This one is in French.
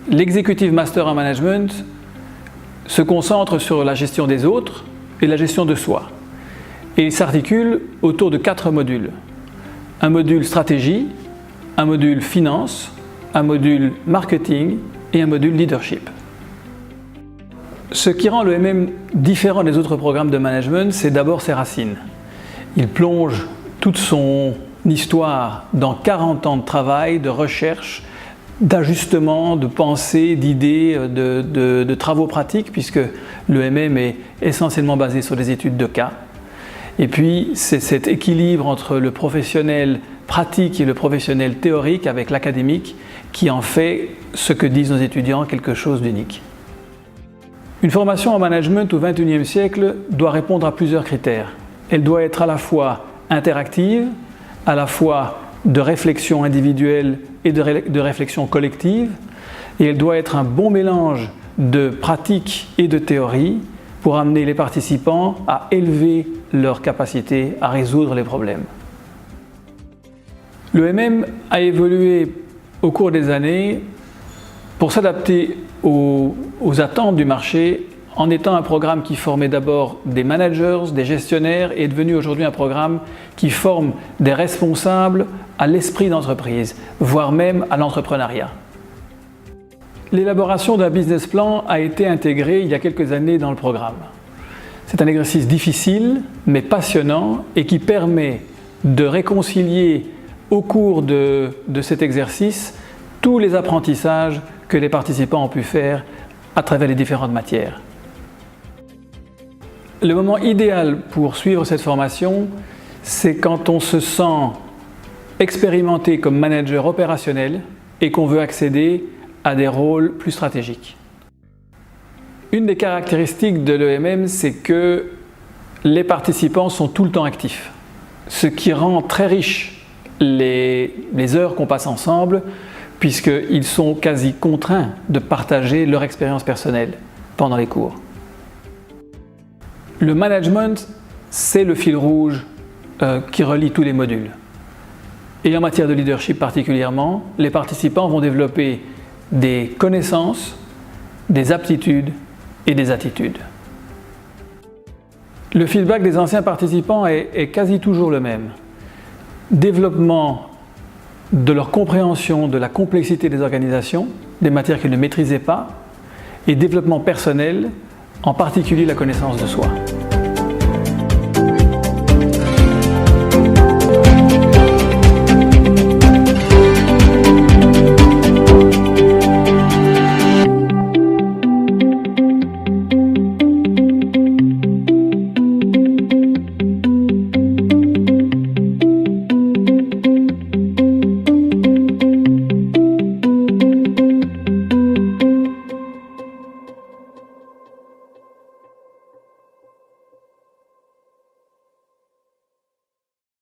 L'Executive Master en Management se concentre sur la gestion des autres et la gestion de soi. Et il s'articule autour de 4 modules. Un module stratégie, un module finance, un module marketing et un module leadership. Ce qui rend l'EMM différent des autres programmes de management, c'est d'abord ses racines. Il plonge toute son histoire dans 40 ans de travail, de recherche, d'ajustement, de pensée, d'idées, de travaux pratiques, puisque l'EMM est essentiellement basé sur des études de cas. Et puis, c'est cet équilibre entre le professionnel pratique et le professionnel théorique avec l'académique qui en fait, ce que disent nos étudiants, quelque chose d'unique. Une formation en management au XXIe siècle doit répondre à plusieurs critères. Elle doit être à la fois interactive, à la fois de réflexion individuelle et de réflexion collective, et elle doit être un bon mélange de pratique et de théorie pour amener les participants à élever leur capacité à résoudre les problèmes. L'EMM a évolué au cours des années pour s'adapter aux attentes du marché en étant un programme qui formait d'abord des managers, des gestionnaires et est devenu aujourd'hui un programme qui forme des responsables à l'esprit d'entreprise, voire même à l'entrepreneuriat. L'élaboration d'un business plan a été intégrée il y a quelques années dans le programme. C'est un exercice difficile mais passionnant et qui permet de réconcilier au cours de cet exercice tous les apprentissages que les participants ont pu faire à travers les différentes matières. Le moment idéal pour suivre cette formation, c'est quand on se sent expérimenté comme manager opérationnel et qu'on veut accéder à des rôles plus stratégiques. Une des caractéristiques de l'EMM, c'est que les participants sont tout le temps actifs, ce qui rend très riche les heures qu'on passe ensemble, puisqu'ils sont quasi contraints de partager leur expérience personnelle pendant les cours. Le management, c'est le fil rouge qui relie tous les modules. Et en matière de leadership particulièrement, les participants vont développer des connaissances, des aptitudes et des attitudes. Le feedback des anciens participants est quasi toujours le même. Développement de leur compréhension de la complexité des organisations, des matières qu'ils ne maîtrisaient pas, et développement personnel, en particulier la connaissance de soi.